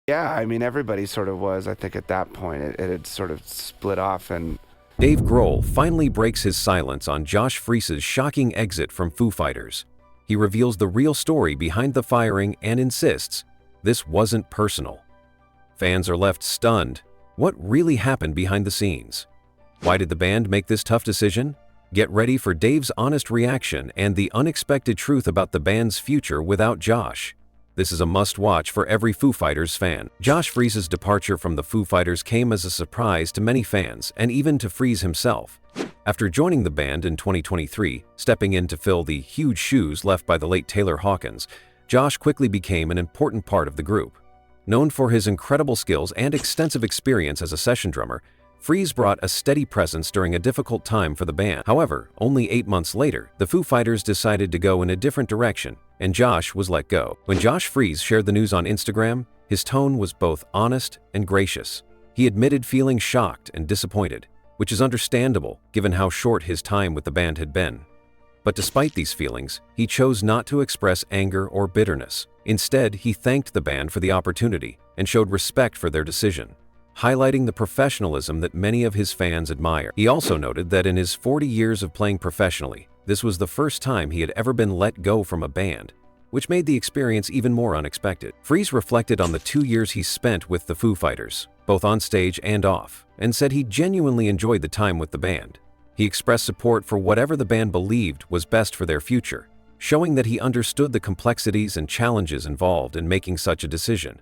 Yeah, I mean, everybody sort of was. I think at that point it had sort of split off, and Dave Grohl finally breaks his silence on Josh Freese's shocking exit from Foo Fighters. He reveals the real story behind the firing and insists this wasn't personal. Fans are left stunned. What really happened behind the scenes? Why did the band make this tough decision? Get ready for Dave's honest reaction and the unexpected truth about the band's future without Josh. This is a must-watch for every Foo Fighters fan. Josh Freese's departure from the Foo Fighters came as a surprise to many fans and even to Freese himself. After joining the band in 2023, stepping in to fill the huge shoes left by the late Taylor Hawkins, Josh quickly became an important part of the group. Known for his incredible skills and extensive experience as a session drummer, Freese brought a steady presence during a difficult time for the band. However, only 8 months later, the Foo Fighters decided to go in a different direction, and Josh was let go. When Josh Freese shared the news on Instagram, his tone was both honest and gracious. He admitted feeling shocked and disappointed, which is understandable given how short his time with the band had been. But despite these feelings, he chose not to express anger or bitterness. Instead, he thanked the band for the opportunity and showed respect for their decision, highlighting the professionalism that many of his fans admire. He also noted that in his 40 years of playing professionally, this was the first time he had ever been let go from a band, which made the experience even more unexpected. Freese reflected on the 2 years he spent with the Foo Fighters, both on stage and off, and said he genuinely enjoyed the time with the band. He expressed support for whatever the band believed was best for their future, showing that he understood the complexities and challenges involved in making such a decision.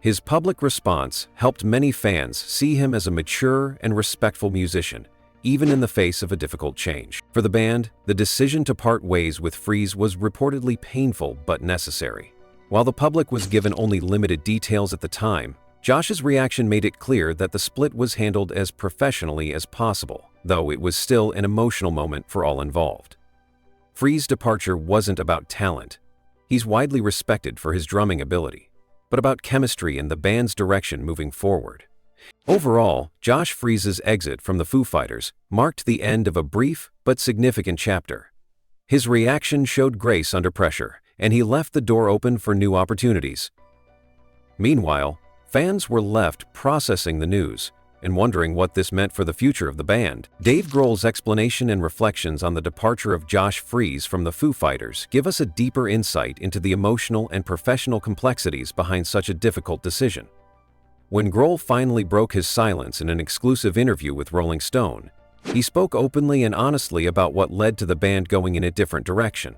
His public response helped many fans see him as a mature and respectful musician, even in the face of a difficult change. For the band, the decision to part ways with Freese was reportedly painful but necessary. While the public was given only limited details at the time, Josh's reaction made it clear that the split was handled as professionally as possible, though it was still an emotional moment for all involved. Freese's departure wasn't about talent. He's widely respected for his drumming ability, but about chemistry and the band's direction moving forward. Overall, Josh Freese's exit from the Foo Fighters marked the end of a brief but significant chapter. His reaction showed grace under pressure, and he left the door open for new opportunities. Meanwhile, fans were left processing the news and wondering what this meant for the future of the band. Dave Grohl's explanation and reflections on the departure of Josh Freese from the Foo Fighters give us a deeper insight into the emotional and professional complexities behind such a difficult decision. When Grohl finally broke his silence in an exclusive interview with Rolling Stone, he spoke openly and honestly about what led to the band going in a different direction,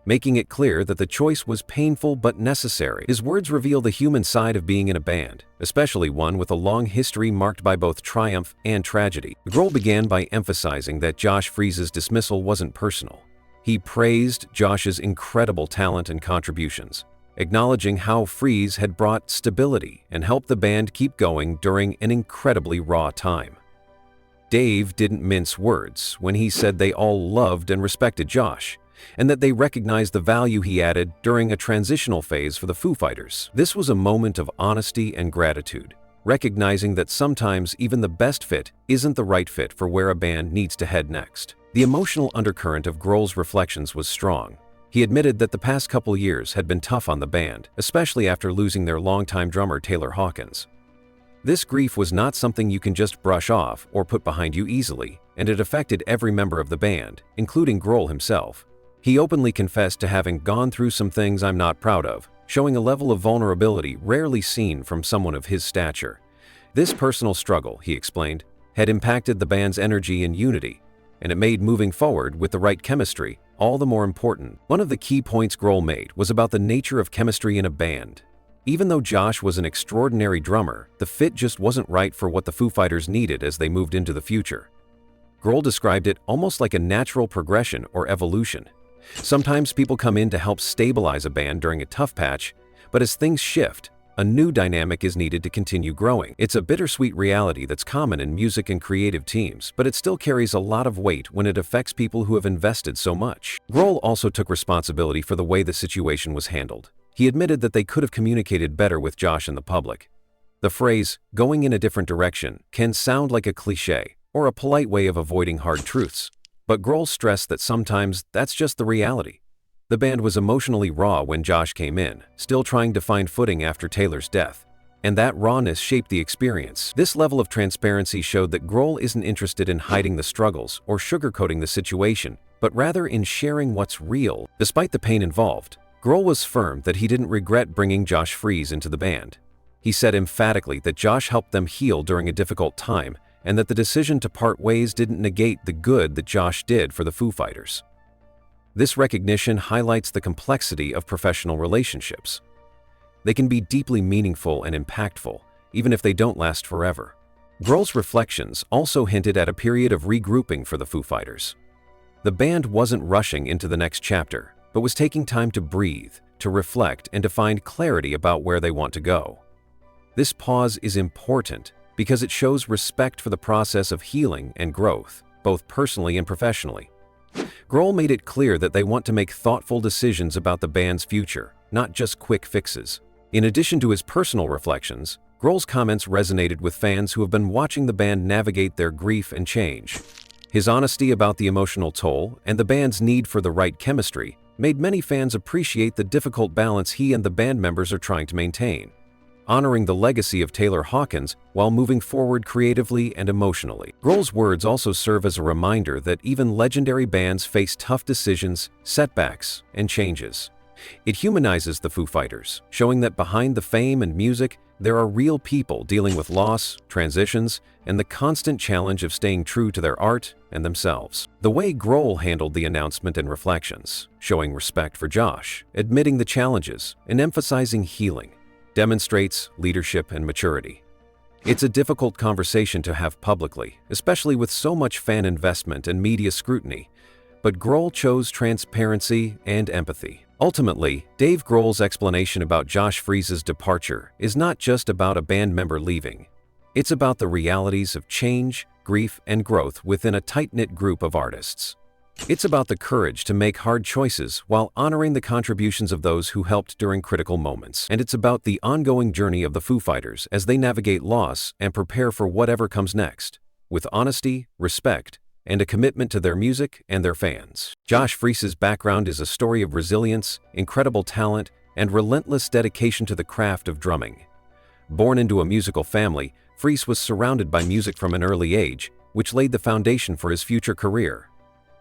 making it clear that the choice was painful but necessary. His words reveal the human side of being in a band, especially one with a long history marked by both triumph and tragedy. Grohl began by emphasizing that Josh Freese's dismissal wasn't personal. He praised Josh's incredible talent and contributions, acknowledging how Freese had brought stability and helped the band keep going during an incredibly raw time. Dave didn't mince words when he said they all loved and respected Josh, and that they recognized the value he added during a transitional phase for the Foo Fighters. This was a moment of honesty and gratitude, recognizing that sometimes even the best fit isn't the right fit for where a band needs to head next. The emotional undercurrent of Grohl's reflections was strong. He admitted that the past couple years had been tough on the band, especially after losing their longtime drummer Taylor Hawkins. This grief was not something you can just brush off or put behind you easily, and it affected every member of the band, including Grohl himself. He openly confessed to having gone through some things I'm not proud of, showing a level of vulnerability rarely seen from someone of his stature. This personal struggle, he explained, had impacted the band's energy and unity, and it made moving forward with the right chemistry all the more important. One of the key points Grohl made was about the nature of chemistry in a band. Even though Josh was an extraordinary drummer, the fit just wasn't right for what the Foo Fighters needed as they moved into the future. Grohl described it almost like a natural progression or evolution. Sometimes people come in to help stabilize a band during a tough patch, but as things shift, a new dynamic is needed to continue growing. It's a bittersweet reality that's common in music and creative teams, but it still carries a lot of weight when it affects people who have invested so much. Grohl also took responsibility for the way the situation was handled. He admitted that they could have communicated better with Josh and the public. The phrase, "going in a different direction," can sound like a cliché or a polite way of avoiding hard truths. But Grohl stressed that sometimes that's just the reality. The band was emotionally raw when Josh came in, still trying to find footing after Taylor's death. and that rawness shaped the experience. This level of transparency showed that Grohl isn't interested in hiding the struggles or sugarcoating the situation, but rather in sharing what's real. Despite the pain involved, Grohl was firm that he didn't regret bringing Josh Freese into the band. He said emphatically that Josh helped them heal during a difficult time, and that the decision to part ways didn't negate the good that Josh did for the Foo Fighters. This recognition highlights the complexity of professional relationships. They can be deeply meaningful and impactful, even if they don't last forever. Grohl's reflections also hinted at a period of regrouping for the Foo Fighters. The band wasn't rushing into the next chapter, but was taking time to breathe, to reflect, and to find clarity about where they want to go. This pause is important because it shows respect for the process of healing and growth, both personally and professionally. Grohl made it clear that they want to make thoughtful decisions about the band's future, not just quick fixes. In addition to his personal reflections, Grohl's comments resonated with fans who have been watching the band navigate their grief and change. His honesty about the emotional toll and the band's need for the right chemistry made many fans appreciate the difficult balance he and the band members are trying to maintain, honoring the legacy of Taylor Hawkins while moving forward creatively and emotionally. Grohl's words also serve as a reminder that even legendary bands face tough decisions, setbacks, and changes. It humanizes the Foo Fighters, showing that behind the fame and music, there are real people dealing with loss, transitions, and the constant challenge of staying true to their art and themselves. The way Grohl handled the announcement and reflections, showing respect for Josh, admitting the challenges, and emphasizing healing, demonstrates leadership and maturity. It's a difficult conversation to have publicly, especially with so much fan investment and media scrutiny, but Grohl chose transparency and empathy. Ultimately, Dave Grohl's explanation about Josh Freese's departure is not just about a band member leaving. It's about the realities of change, grief, and growth within a tight-knit group of artists. It's about the courage to make hard choices while honoring the contributions of those who helped during critical moments. And it's about the ongoing journey of the Foo Fighters as they navigate loss and prepare for whatever comes next, with honesty, respect, and a commitment to their music and their fans. Josh Freese's background is a story of resilience, incredible talent, and relentless dedication to the craft of drumming. Born into a musical family, Freese was surrounded by music from an early age, which laid the foundation for his future career.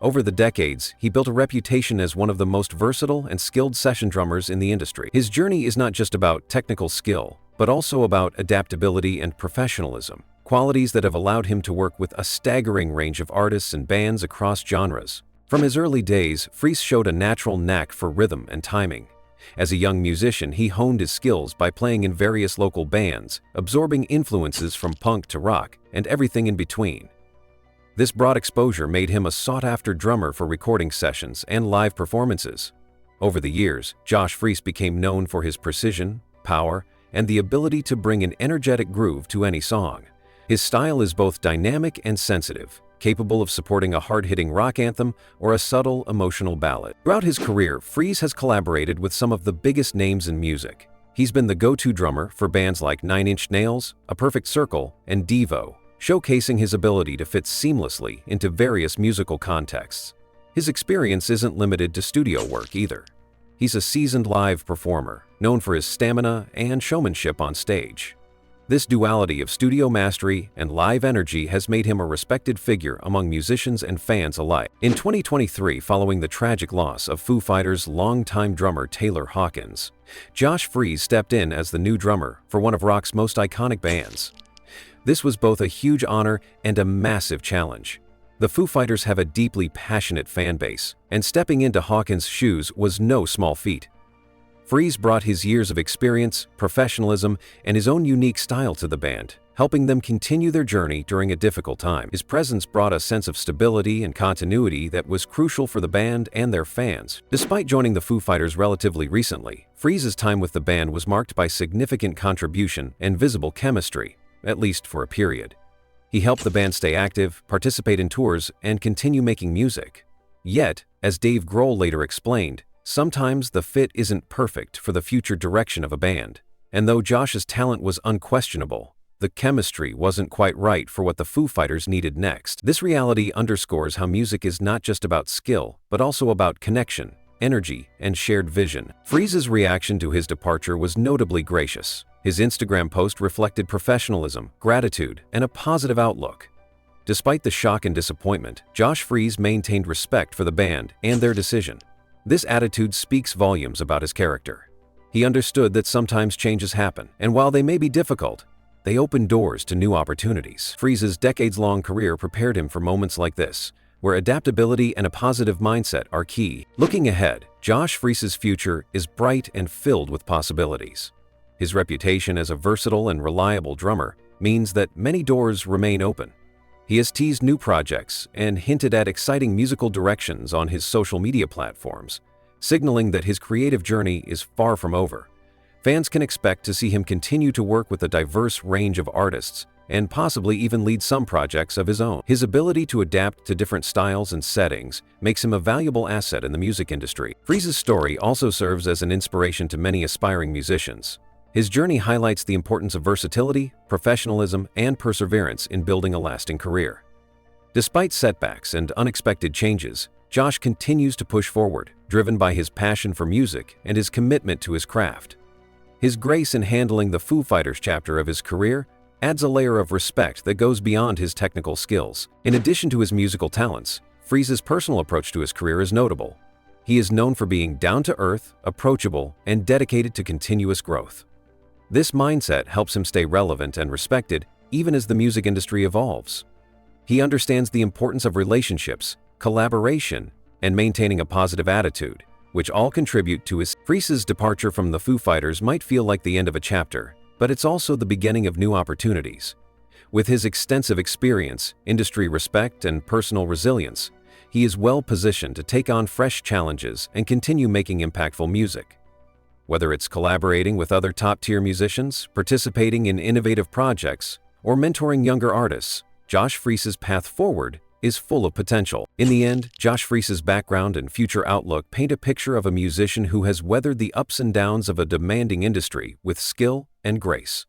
Over the decades, he built a reputation as one of the most versatile and skilled session drummers in the industry. His journey is not just about technical skill, but also about adaptability and professionalism, qualities that have allowed him to work with a staggering range of artists and bands across genres. From his early days, Freese showed a natural knack for rhythm and timing. As a young musician, he honed his skills by playing in various local bands, absorbing influences from punk to rock and everything in between. This broad exposure made him a sought-after drummer for recording sessions and live performances. Over the years, Josh Freese became known for his precision, power, and the ability to bring an energetic groove to any song. His style is both dynamic and sensitive, capable of supporting a hard-hitting rock anthem or a subtle, emotional ballad. Throughout his career, Freese has collaborated with some of the biggest names in music. He's been the go-to drummer for bands like Nine Inch Nails, A Perfect Circle, and Devo, showcasing his ability to fit seamlessly into various musical contexts. His experience isn't limited to studio work either. He's a seasoned live performer, known for his stamina and showmanship on stage. This duality of studio mastery and live energy has made him a respected figure among musicians and fans alike. In 2023, following the tragic loss of Foo Fighters' longtime drummer Taylor Hawkins, Josh Freese stepped in as the new drummer for one of rock's most iconic bands. This was both a huge honor and a massive challenge. The Foo Fighters have a deeply passionate fan base, and stepping into Hawkins' shoes was no small feat. Freese brought his years of experience, professionalism, and his own unique style to the band, helping them continue their journey during a difficult time. His presence brought a sense of stability and continuity that was crucial for the band and their fans. Despite joining the Foo Fighters relatively recently, Freese's time with the band was marked by significant contribution and visible chemistry, at least for a period. He helped the band stay active, participate in tours, and continue making music. Yet, as Dave Grohl later explained, sometimes the fit isn't perfect for the future direction of a band. And though Josh's talent was unquestionable, the chemistry wasn't quite right for what the Foo Fighters needed next. This reality underscores how music is not just about skill, but also about connection, energy, and shared vision. Freese's reaction to his departure was notably gracious. His Instagram post reflected professionalism, gratitude, and a positive outlook. Despite the shock and disappointment, Josh Freese maintained respect for the band and their decision. This attitude speaks volumes about his character. He understood that sometimes changes happen, and while they may be difficult, they open doors to new opportunities. Freese's decades-long career prepared him for moments like this, where adaptability and a positive mindset are key. Looking ahead, Josh Freese's future is bright and filled with possibilities. His reputation as a versatile and reliable drummer means that many doors remain open. He has teased new projects and hinted at exciting musical directions on his social media platforms, signaling that his creative journey is far from over. Fans can expect to see him continue to work with a diverse range of artists and possibly even lead some projects of his own. His ability to adapt to different styles and settings makes him a valuable asset in the music industry. Freese's story also serves as an inspiration to many aspiring musicians. His journey highlights the importance of versatility, professionalism, and perseverance in building a lasting career. Despite setbacks and unexpected changes, Josh continues to push forward, driven by his passion for music and his commitment to his craft. His grace in handling the Foo Fighters chapter of his career adds a layer of respect that goes beyond his technical skills. In addition to his musical talents, Freese's personal approach to his career is notable. He is known for being down-to-earth, approachable, and dedicated to continuous growth. This mindset helps him stay relevant and respected even as the music industry evolves. He understands the importance of relationships, collaboration, and maintaining a positive attitude, which all contribute to his. Freese's departure from the Foo Fighters might feel like the end of a chapter, but it's also the beginning of new opportunities. With his extensive experience, industry respect, and personal resilience, he is well positioned to take on fresh challenges and continue making impactful music. Whether it's collaborating with other top-tier musicians, participating in innovative projects, or mentoring younger artists, Josh Freese's path forward is full of potential. In the end, Josh Freese's background and future outlook paint a picture of a musician who has weathered the ups and downs of a demanding industry with skill and grace.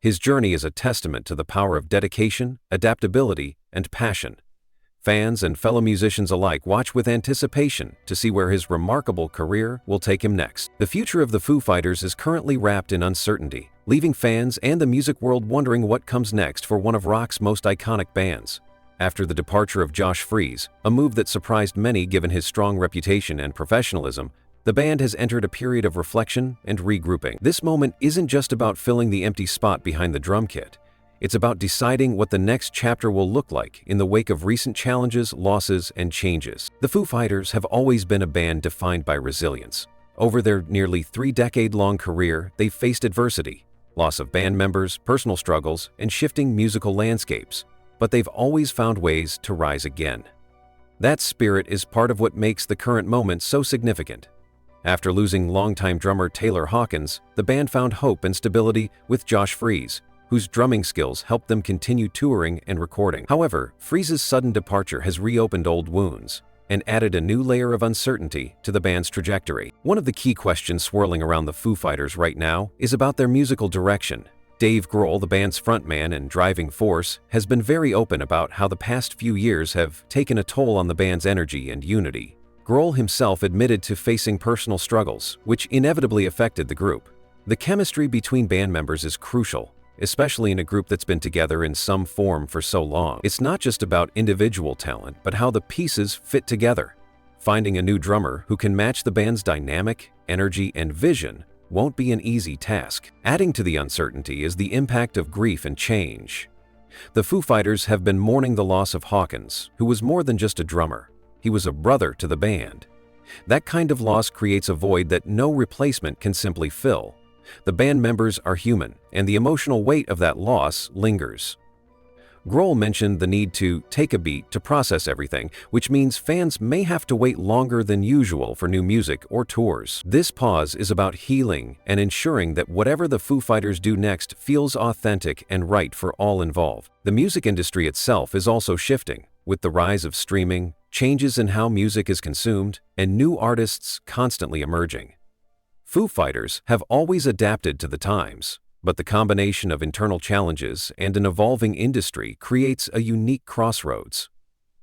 His journey is a testament to the power of dedication, adaptability, and passion. Fans and fellow musicians alike watch with anticipation to see where his remarkable career will take him next. The future of the Foo Fighters is currently wrapped in uncertainty, leaving fans and the music world wondering what comes next for one of rock's most iconic bands. After the departure of Josh Freese, a move that surprised many given his strong reputation and professionalism, the band has entered a period of reflection and regrouping. This moment isn't just about filling the empty spot behind the drum kit. It's about deciding what the next chapter will look like in the wake of recent challenges, losses, and changes. The Foo Fighters have always been a band defined by resilience. Over their nearly 3-decade-long career, they've faced adversity, loss of band members, personal struggles, and shifting musical landscapes. But they've always found ways to rise again. That spirit is part of what makes the current moment so significant. After losing longtime drummer Taylor Hawkins, the band found hope and stability with Josh Freese, whose drumming skills helped them continue touring and recording. However, Freese's sudden departure has reopened old wounds and added a new layer of uncertainty to the band's trajectory. One of the key questions swirling around the Foo Fighters right now is about their musical direction. Dave Grohl, the band's frontman and driving force, has been very open about how the past few years have taken a toll on the band's energy and unity. Grohl himself admitted to facing personal struggles, which inevitably affected the group. The chemistry between band members is crucial, especially in a group that's been together in some form for so long. It's not just about individual talent, but how the pieces fit together. Finding a new drummer who can match the band's dynamic, energy, and vision won't be an easy task. Adding to the uncertainty is the impact of grief and change. The Foo Fighters have been mourning the loss of Hawkins, who was more than just a drummer. He was a brother to the band. That kind of loss creates a void that no replacement can simply fill. The band members are human, and the emotional weight of that loss lingers. Grohl mentioned the need to take a beat to process everything, which means fans may have to wait longer than usual for new music or tours. This pause is about healing and ensuring that whatever the Foo Fighters do next feels authentic and right for all involved. The music industry itself is also shifting, with the rise of streaming, changes in how music is consumed, and new artists constantly emerging. Foo Fighters have always adapted to the times, but the combination of internal challenges and an evolving industry creates a unique crossroads.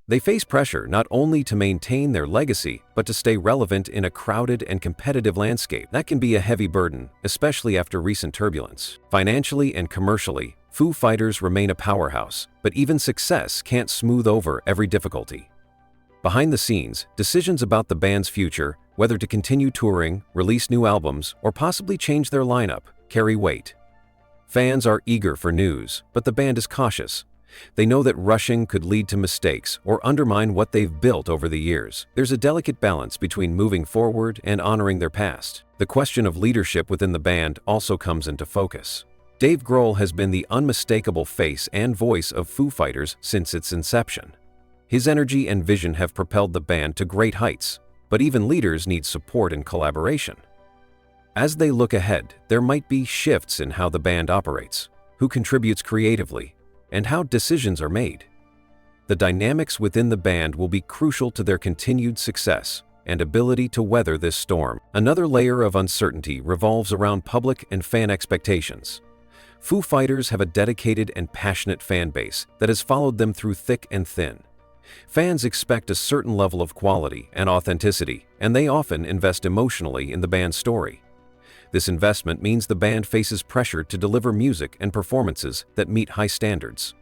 They face pressure not only to maintain their legacy, but to stay relevant in a crowded and competitive landscape. That can be a heavy burden, especially after recent turbulence. Financially and commercially, Foo Fighters remain a powerhouse, but even success can't smooth over every difficulty. Behind the scenes, decisions about the band's future, whether to continue touring, release new albums, or possibly change their lineup, carry weight. Fans are eager for news, but the band is cautious. They know that rushing could lead to mistakes or undermine what they've built over the years. There's a delicate balance between moving forward and honoring their past. The question of leadership within the band also comes into focus. Dave Grohl has been the unmistakable face and voice of Foo Fighters since its inception. His energy and vision have propelled the band to great heights, but even leaders need support and collaboration. As they look ahead, there might be shifts in how the band operates, who contributes creatively, and how decisions are made. The dynamics within the band will be crucial to their continued success and ability to weather this storm. Another layer of uncertainty revolves around public and fan expectations. Foo Fighters have a dedicated and passionate fan base that has followed them through thick and thin. Fans expect a certain level of quality and authenticity, and they often invest emotionally in the band's story. This investment means the band faces pressure to deliver music and performances that meet high standards,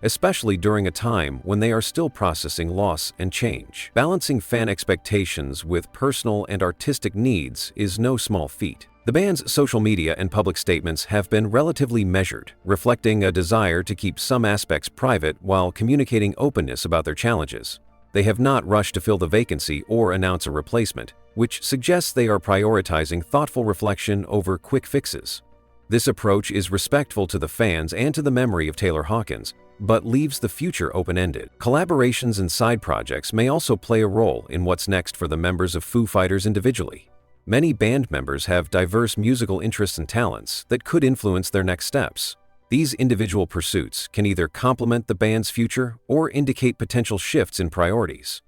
especially during a time when they are still processing loss and change. Balancing fan expectations with personal and artistic needs is no small feat. The band's social media and public statements have been relatively measured, reflecting a desire to keep some aspects private while communicating openness about their challenges. They have not rushed to fill the vacancy or announce a replacement, which suggests they are prioritizing thoughtful reflection over quick fixes. This approach is respectful to the fans and to the memory of Taylor Hawkins, but leaves the future open-ended. Collaborations and side projects may also play a role in what's next for the members of Foo Fighters individually. Many band members have diverse musical interests and talents that could influence their next steps. These individual pursuits can either complement the band's future or indicate potential shifts in priorities.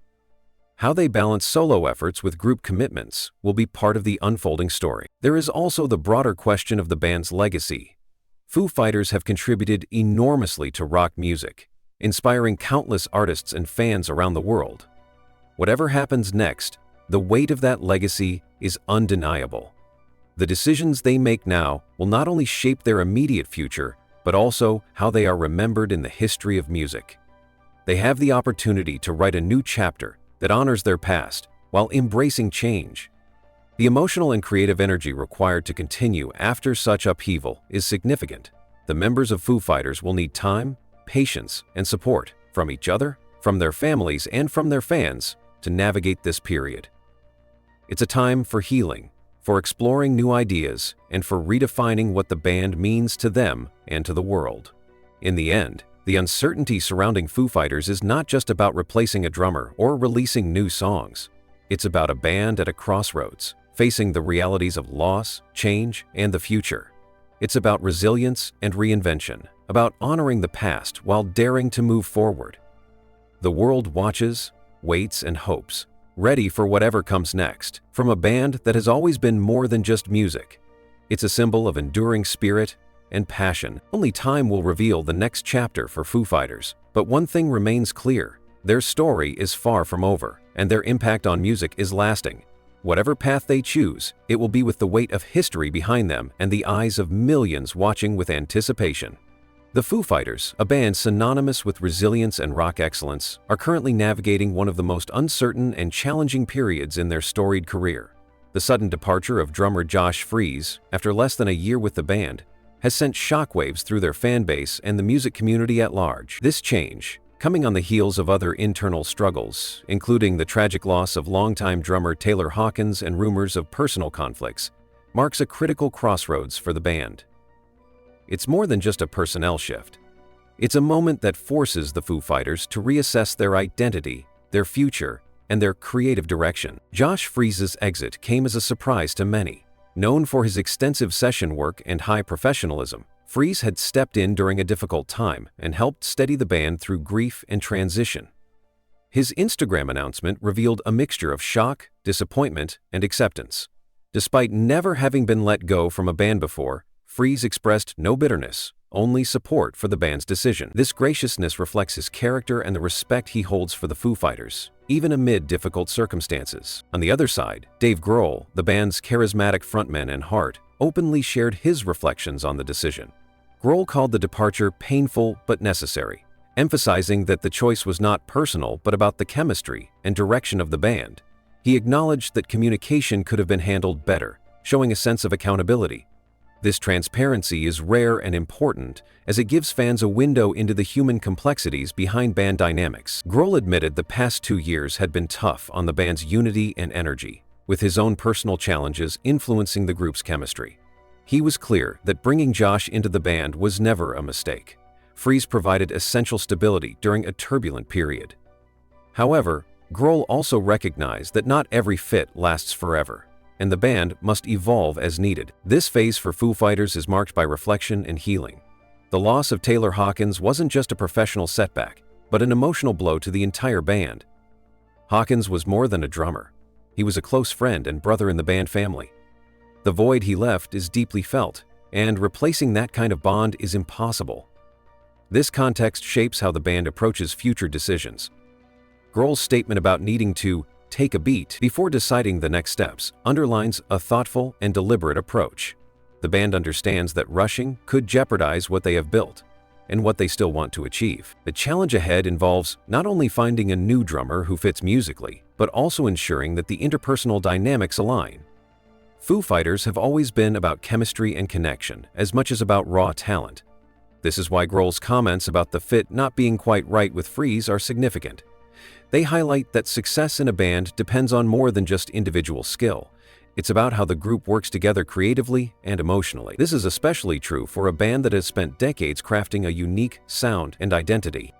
How they balance solo efforts with group commitments will be part of the unfolding story. There is also the broader question of the band's legacy. Foo Fighters have contributed enormously to rock music, inspiring countless artists and fans around the world. Whatever happens next, the weight of that legacy is undeniable. The decisions they make now will not only shape their immediate future, but also how they are remembered in the history of music. They have the opportunity to write a new chapter that honors their past while embracing change. The emotional and creative energy required to continue after such upheaval is significant. The members of Foo Fighters will need time, patience, and support from each other, from their families, and from their fans to navigate this period. It's a time for healing, for exploring new ideas, and for redefining what the band means to them and to the world. In the end, the uncertainty surrounding Foo Fighters is not just about replacing a drummer or releasing new songs. It's about a band at a crossroads, facing the realities of loss, change, and the future. It's about resilience and reinvention, about honoring the past while daring to move forward. The world watches, waits, and hopes, ready for whatever comes next, from a band that has always been more than just music. It's a symbol of enduring spirit and passion. Only time will reveal the next chapter for Foo Fighters, but one thing remains clear: their story is far from over, and their impact on music is lasting. Whatever path they choose, it will be with the weight of history behind them and the eyes of millions watching with anticipation. The Foo Fighters, a band synonymous with resilience and rock excellence, are currently navigating one of the most uncertain and challenging periods in their storied career. The sudden departure of drummer Josh Freese, after less than a year with the band, has sent shockwaves through their fan base and the music community at large. This change, coming on the heels of other internal struggles, including the tragic loss of longtime drummer Taylor Hawkins and rumors of personal conflicts, marks a critical crossroads for the band. It's more than just a personnel shift. It's a moment that forces the Foo Fighters to reassess their identity, their future, and their creative direction. Josh Freese's exit came as a surprise to many. Known for his extensive session work and high professionalism, Freese had stepped in during a difficult time and helped steady the band through grief and transition. His Instagram announcement revealed a mixture of shock, disappointment, and acceptance. Despite never having been let go from a band before, Freese expressed no bitterness, only support for the band's decision. This graciousness reflects his character and the respect he holds for the Foo Fighters, even amid difficult circumstances. On the other side, Dave Grohl, the band's charismatic frontman and heart, openly shared his reflections on the decision. Grohl called the departure painful but necessary, emphasizing that the choice was not personal but about the chemistry and direction of the band. He acknowledged that communication could have been handled better, showing a sense of accountability. This transparency is rare and important as it gives fans a window into the human complexities behind band dynamics. Grohl admitted the past 2 years had been tough on the band's unity and energy, with his own personal challenges influencing the group's chemistry. He was clear that bringing Josh into the band was never a mistake. Freese provided essential stability during a turbulent period. However, Grohl also recognized that not every fit lasts forever, and the band must evolve as needed. This phase for Foo Fighters is marked by reflection and healing. The loss of Taylor Hawkins wasn't just a professional setback, but an emotional blow to the entire band. Hawkins was more than a drummer. He was a close friend and brother in the band family. The void he left is deeply felt, and replacing that kind of bond is impossible. This context shapes how the band approaches future decisions. Grohl's statement about needing to take a beat before deciding the next steps underlines a thoughtful and deliberate approach. The band understands that rushing could jeopardize what they have built and what they still want to achieve. The challenge ahead involves not only finding a new drummer who fits musically, but also ensuring that the interpersonal dynamics align. Foo Fighters have always been about chemistry and connection as much as about raw talent. This is why Grohl's comments about the fit not being quite right with Freese are significant. They highlight that success in a band depends on more than just individual skill. It's about how the group works together creatively and emotionally. This is especially true for a band that has spent decades crafting a unique sound and identity.